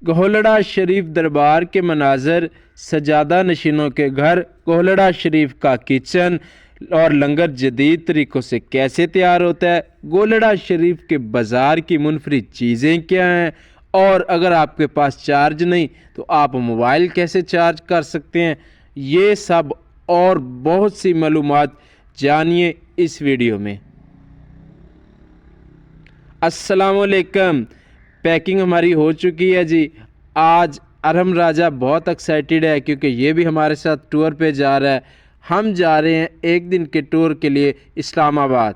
گولڑا شریف دربار کے مناظر، سجادہ نشینوں کے گھر، گولڑا شریف کا کچن اور لنگر جدید طریقوں سے کیسے تیار ہوتا ہے، گولڑا شریف کے بازار کی منفرد چیزیں کیا ہیں، اور اگر آپ کے پاس چارج نہیں تو آپ موبائل کیسے چارج کر سکتے ہیں، یہ سب اور بہت سی معلومات جانیے اس ویڈیو میں۔ السلام علیکم۔ پیکنگ ہماری ہو چکی ہے جی۔ آج ارہم راجہ بہت ایکسائٹیڈ ہے کیونکہ یہ بھی ہمارے ساتھ ٹور پہ جا رہا ہے۔ ہم جا رہے ہیں ایک دن کے ٹور کے لیے اسلام آباد۔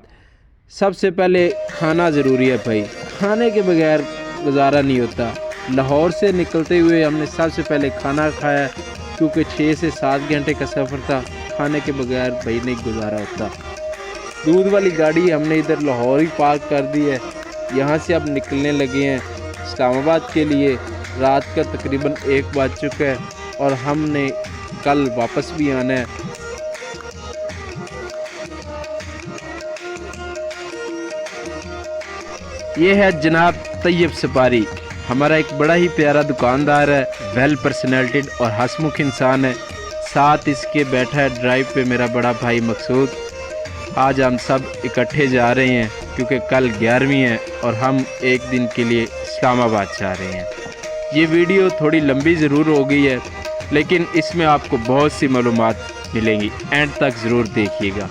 سب سے پہلے کھانا ضروری ہے بھائی، کھانے کے بغیر گزارا نہیں ہوتا۔ لاہور سے نکلتے ہوئے ہم نے سب سے پہلے کھانا کھایا کیونکہ 6 سے 7 گھنٹے کا سفر تھا، کھانے کے بغیر بھائی نہیں گزارا ہوتا۔ دودھ والی گاڑی ہم نے ادھر لاہور ہی پارک کر دی ہے۔ یہاں سے اب نکلنے لگے ہیں اسلام آباد کے لیے۔ رات کا تقریباً 1 بج چکا ہے اور ہم نے کل واپس بھی آنا ہے۔ یہ ہے جناب طیب سپاری، ہمارا ایک بڑا ہی پیارا دکاندار ہے، ویل پرسنالٹیڈ اور ہسمکھ انسان ہے۔ ساتھ اس کے بیٹھا ہے ڈرائیو پہ میرا بڑا بھائی مقصود۔ آج ہم سب اکٹھے جا رہے ہیں کیونکہ کل 11ویں ہے اور ہم ایک دن کے لیے اسلام آباد جا رہے ہیں۔ یہ ویڈیو تھوڑی لمبی ضرور ہو گئی ہے لیکن اس میں آپ کو بہت سی معلومات ملیں گی، اینڈ تک ضرور دیکھیے گا۔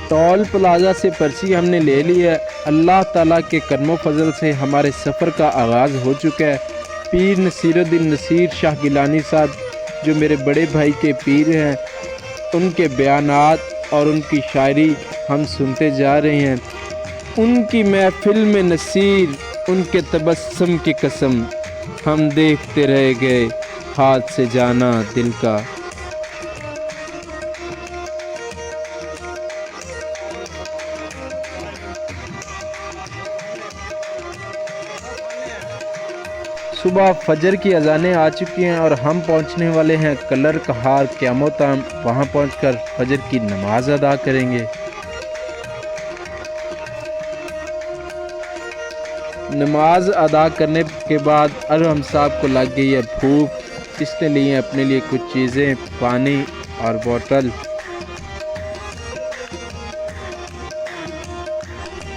ٹول پلازا سے پرچی ہم نے لے لی ہے۔ اللہ تعالیٰ کے کرم و فضل سے ہمارے سفر کا آغاز ہو چکا ہے۔ پیر نصیر الدین نصیر شاہ گیلانی صاحب جو میرے بڑے بھائی کے پیر ہیں، ان کے بیانات اور ان کی شاعری ہم سنتے جا رہے ہیں۔ ان کی محفل میں نصیر، ان کے تبسم کی قسم، ہم دیکھتے رہ گئے ہاتھ سے جانا دل کا۔ صبح فجر کی اذانیں آ چکی ہیں اور ہم پہنچنے والے ہیں کلر کہار قیاموتام۔ وہاں پہنچ کر فجر کی نماز ادا کریں گے۔ نماز ادا کرنے کے بعد ارہم صاحب کو لگ گئی ہے بھوک، اس نے لی ہیں اپنے لیے کچھ چیزیں، پانی اور بوتل۔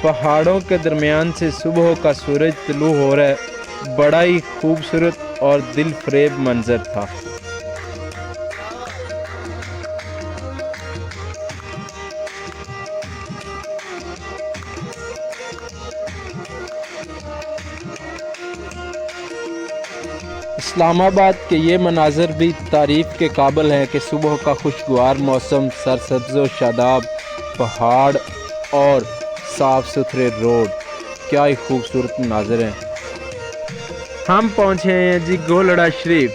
پہاڑوں کے درمیان سے صبح کا سورج طلوع ہو رہا ہے، بڑا ہی خوبصورت اور دل فریب منظر تھا۔ اسلام آباد کے یہ مناظر بھی تعریف کے قابل ہیں کہ صبح کا خوشگوار موسم، سرسبز و شاداب پہاڑ اور صاف ستھرے روڈ، کیا ہی خوبصورت مناظر ہیں۔ ہم پہنچے ہیں جی گولڑا شریف۔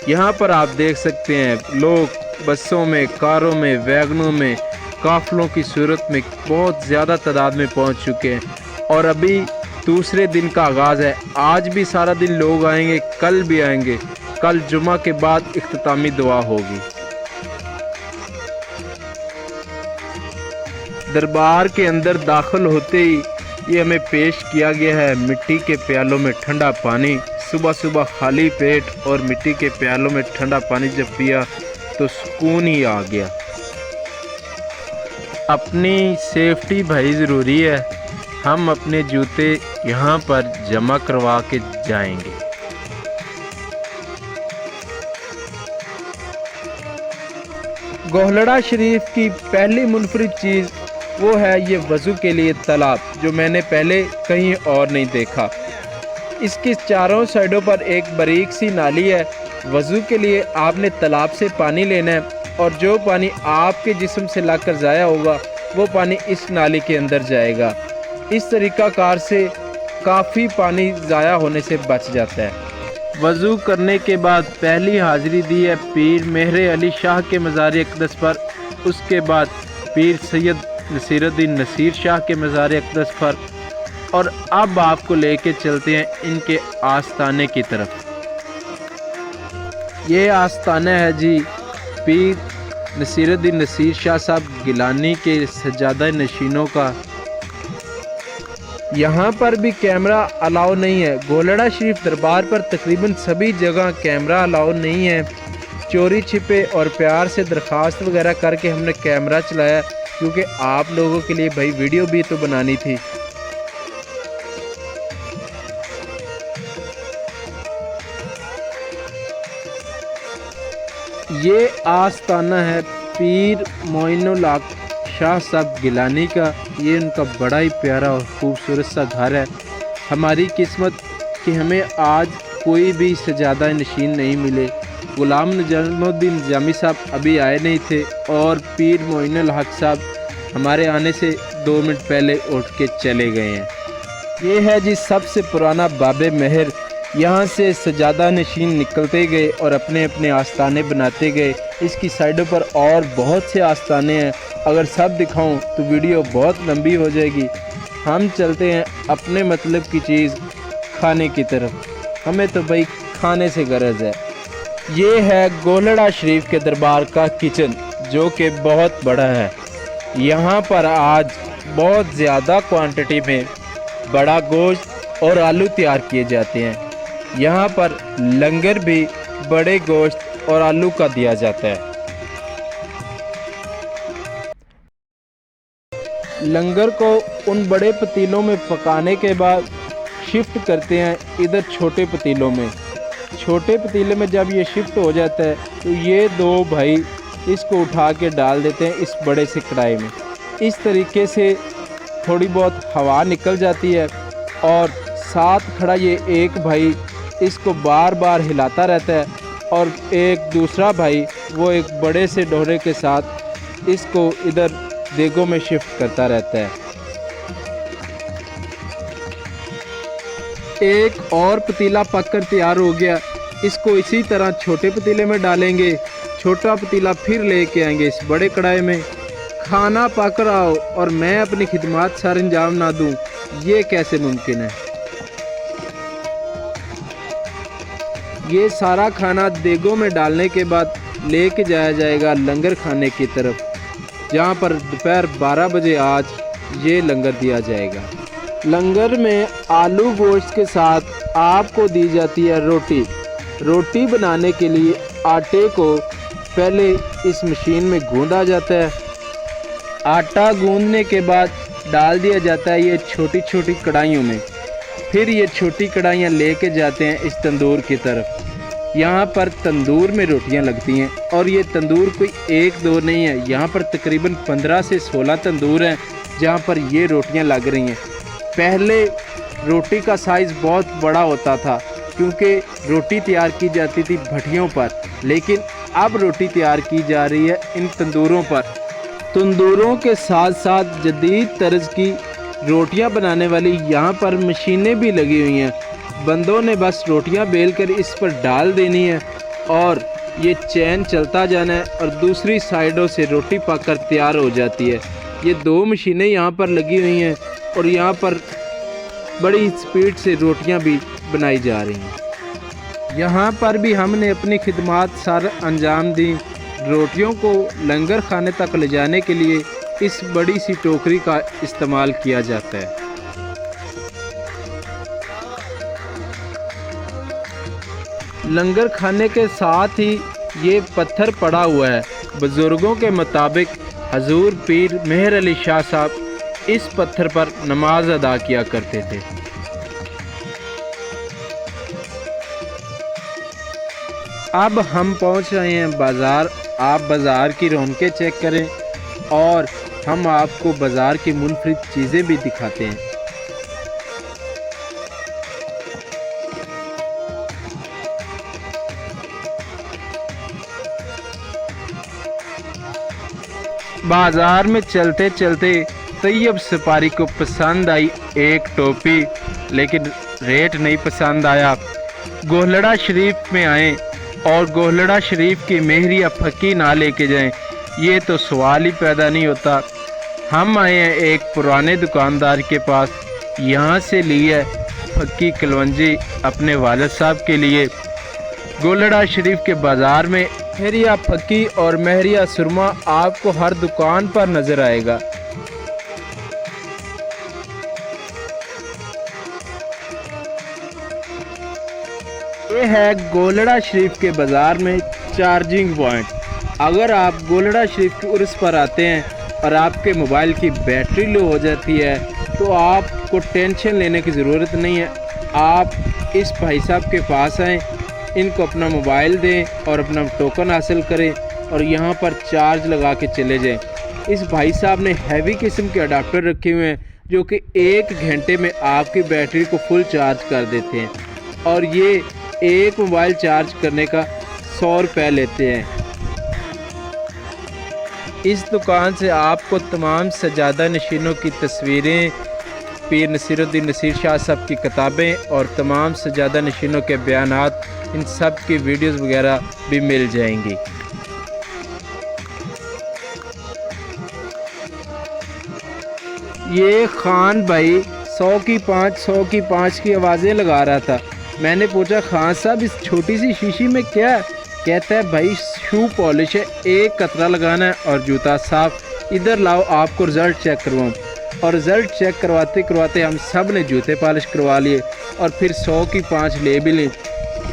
یہاں پر آپ دیکھ سکتے ہیں لوگ بسوں میں، کاروں میں، ویگنوں میں، قافلوں کی صورت میں بہت زیادہ تعداد میں پہنچ چکے ہیں اور ابھی دوسرے دن کا آغاز ہے۔ آج بھی سارا دن لوگ آئیں گے، کل بھی آئیں گے۔ کل جمعہ کے بعد اختتامی دعا ہوگی۔ دربار کے اندر داخل ہوتے ہی یہ ہمیں پیش کیا گیا ہے مٹی کے پیالوں میں ٹھنڈا پانی۔ صبح صبح خالی پیٹ اور مٹی کے پیالوں میں ٹھنڈا پانی جب پیا تو سکون ہی آ گیا۔ اپنی سیفٹی بھائی ضروری ہے، ہم اپنے جوتے یہاں پر جمع کروا کے جائیں گے۔ گولڑا شریف کی پہلی منفرد چیز وہ ہے یہ وضو کے لیے تالاب، جو میں نے پہلے کہیں اور نہیں دیکھا۔ اس کی چاروں سائڈوں پر ایک باریک سی نالی ہے۔ وضو کے لیے آپ نے تالاب سے پانی لینا ہے اور جو پانی آپ کے جسم سے لگ کر ضائع ہوگا وہ پانی اس نالی کے اندر جائے گا۔ اس طریقہ کار سے کافی پانی ضائع ہونے سے بچ جاتا ہے۔ وضو کرنے کے بعد پہلی حاضری دی ہے پیر مہر علی شاہ کے مزار اقدس پر، اس کے بعد پیر سید نصیر الدین نصیر شاہ کے مزار اقدس پر، اور اب آپ کو لے کے چلتے ہیں ان کے آستانے کی طرف۔ یہ آستانہ ہے جی پیر नसीरुद्दीन नसीर शाह साहब गिलानी के सज्जादा नशीनों का। यहाँ पर भी कैमरा अलाउ नहीं है। गोलड़ा शरीफ दरबार पर तकरीबन सभी जगह कैमरा अलाउ नहीं है। चोरी छिपे और प्यार से दरख्वास्त वगैरह करके हमने कैमरा चलाया, क्योंकि आप लोगों के लिए भाई वीडियो भी तो बनानी थी। ये आस्ताना है पीर मोइनुल हक शाह साहब गिलानी का। ये उनका बड़ा ही प्यारा और ख़ूबसूरत सा घर है। हमारी किस्मत कि हमें आज कोई भी सजादा नशीन नहीं मिले। गुलाम निजामुद्दीन निजामी साहब अभी आए नहीं थे और पीर मोइनुल हक साहब हमारे आने से 2 मिनट पहले उठ के चले गए हैं। ये है जी सबसे पुराना बाबे मेहर। यहाँ से सजादा नशीन निकलते गए और अपने अपने आस्ताने बनाते गए। इसकी साइडों पर और बहुत से आस्ताने हैं। अगर सब दिखाऊं तो वीडियो बहुत लंबी हो जाएगी। हम चलते हैं अपने मतलब की चीज़ खाने की तरफ। हमें तो भाई खाने से गरज है। ये है गोलड़ा शरीफ के दरबार का किचन, जो कि बहुत बड़ा है। यहाँ पर आज बहुत ज़्यादा क्वांटिटी में बड़ा गोश्त और आलू तैयार किए जाते हैं। यहाँ पर लंगर भी बड़े गोश्त और आलू का दिया जाता है। लंगर को उन बड़े पतीलों में पकाने के बाद शिफ्ट करते हैं इधर छोटे पतीलों में। छोटे पतीले में जब ये शिफ्ट हो जाता है तो ये 2 भाई इसको उठा के डाल देते हैं इस बड़े से कढ़ाई में। इस तरीके से थोड़ी बहुत हवा निकल जाती है और साथ खड़ा ये एक भाई इसको बार बार हिलाता रहता है और एक दूसरा भाई वो एक बड़े से डोरे के साथ इसको इधर देगों में शिफ्ट करता रहता है। एक और पतीला पककर तैयार हो गया। इसको इसी तरह छोटे पतीले में डालेंगे। छोटा पतीला फिर लेके आएंगे इस बड़े कढ़ाई में। खाना पक रहा हो और मैं अपनी खिदमत सर अंजाम ना दूं, ये कैसे मुमकिन है। ये सारा खाना देगों में डालने के बाद लेके जाया जाएगा लंगर खाने की तरफ, जहाँ पर दोपहर 12 बजे आज ये लंगर दिया जाएगा। लंगर में आलू गोश्त के साथ आपको दी जाती है रोटी। रोटी बनाने के लिए आटे को पहले इस मशीन में गूंदा जाता है। आटा गूंदने के बाद डाल दिया जाता है ये छोटी छोटी कढ़ाइयों में। फिर ये छोटी कढ़ाइयाँ लेके जाते हैं इस तंदूर की तरफ। यहाँ पर तंदूर में रोटियाँ लगती हैं और ये तंदूर कोई 1-2 नहीं है। यहाँ पर तकरीबन 15 से 16 तंदूर हैं जहाँ पर ये रोटियाँ लग रही हैं। पहले रोटी का साइज़ बहुत बड़ा होता था क्योंकि रोटी तैयार की जाती थी भट्टियों पर, लेकिन अब रोटी तैयार की जा रही है इन तंदूरों पर। तंदूरों के साथ साथ जदीद तर्ज की रोटियां बनाने वाली यहाँ पर मशीनें भी लगी हुई हैं। बंदों ने बस रोटियां बेल कर इस पर डाल देनी है और ये चैन चलता जाना है और दूसरी साइडों से रोटी पककर तैयार हो जाती है। ये 2 मशीनें यहाँ पर लगी हुई हैं और यहाँ पर बड़ी स्पीड से रोटियां भी बनाई जा रही हैं। यहाँ पर भी हमने अपनी खिदमत सर अंजाम दी। रोटियों को लंगर खाने तक ले जाने के लिए इस बड़ी सी टोकरी का इस्तेमाल किया जाता है। लंगर खाने के साथ ही ये पत्थर पड़ा हुआ है। बुजुर्गों के मुताबिक हजूर पीर मेहर अली शाह साहब इस पत्थर पर नमाज अदा किया करते थे। अब हम पहुंच रहे हैं बाज़ार। आप बाज़ार की रौनकें चेक करें और हम आपको बाज़ार की मुनफरिद चीज़ें भी दिखाते हैं। बाज़ार में चलते चलते तैयब सपारी को पसंद आई एक टोपी, लेकिन रेट नहीं पसंद आया। गोलड़ा शरीफ में आए और गोलड़ा शरीफ की मेहरिया फकी ना लेके जाएं, ये तो सवाल ही पैदा नहीं होता। हम आए हैं एक पुराने दुकानदार के पास। यहाँ से ली है फकी कलवंजी अपने वालिद साहब के लिए। गोलड़ा शरीफ के बाज़ार में मेहरिया फकी और मेहरिया सुरमा आपको हर दुकान पर नज़र आएगा। ये है गोलड़ा शरीफ के बाज़ार में चार्जिंग पॉइंट। अगर आप गोलड़ा शरीफ के उर्स पर आते हैं और आपके मोबाइल की बैटरी लो हो जाती है तो आपको टेंशन लेने की ज़रूरत नहीं है। आप इस भाई साहब के पास आएँ, इनको अपना मोबाइल दें और अपना टोकन हासिल करें और यहाँ पर चार्ज लगा के चले जाएं। इस भाई साहब ने हैवी किस्म के अडाप्टर रखे हुए हैं जो कि 1 घंटे में आपकी बैटरी को फुल चार्ज कर देते हैं और ये एक मोबाइल चार्ज करने का 100 रुपये लेते हैं। इस दुकान से आपको तमाम सजादा नशीनों की तस्वीरें, पीर नसीरुद्दीन नसीर शाह साहब की किताबें और तमाम सजादा नशीनों के बयानात, इन सब की वीडियोस वगैरह भी मिल जाएंगी। ये खान भाई 100 की 5 की आवाज़ें लगा रहा था। मैंने पूछा खान साहब इस छोटी सी शीशी में क्या? कहता है भाई शू पॉलिश है, 1 कतरा लगाना है और जूता साफ। इधर लाओ आपको रिज़ल्ट चेक करवाऊँ। और रिज़ल्ट चेक करवाते करवाते हम सब ने जूते पॉलिश करवा लिए और फिर 100 की 5 ले भी ली।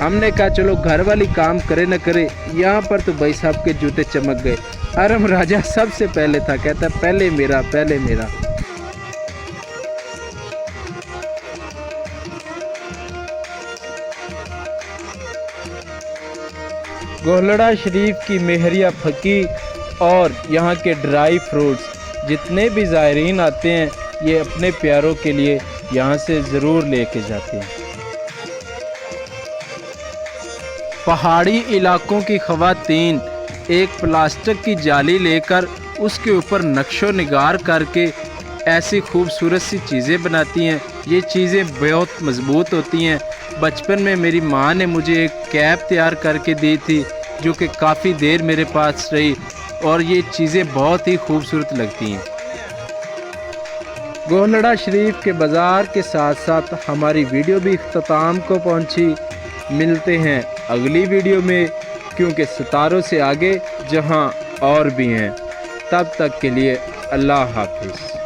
हमने कहा चलो घर वाली काम करे न करे, यहाँ पर तो भाई साहब के जूते चमक गए। अरम राजा सबसे पहले था, कहता पहले मेरा पहले मेरा। गोलड़ा शरीफ की मेहरिया फकी और यहाँ के ड्राई फ्रूट्स, जितने भी ज़ायरीन आते हैं ये अपने प्यारों के लिए यहाँ से ज़रूर लेके जाते हैं। पहाड़ी इलाकों की ख़वातीन एक प्लास्टिक की जाली लेकर उसके ऊपर नक्शो निगार करके ऐसी खूबसूरत सी चीज़ें बनाती हैं। ये चीज़ें बहुत मज़बूत होती हैं। बचपन में मेरी माँ ने मुझे एक कैप तैयार करके दी थी जो कि काफ़ी देर मेरे पास रही और ये चीज़ें बहुत ही खूबसूरत लगती हैं। गोलड़ा शरीफ के बाज़ार के साथ साथ हमारी वीडियो भी इख्तिताम को पहुंची। मिलते हैं अगली वीडियो में, क्योंकि सितारों से आगे जहां और भी हैं। तब तक के लिए अल्लाह हाफिज़।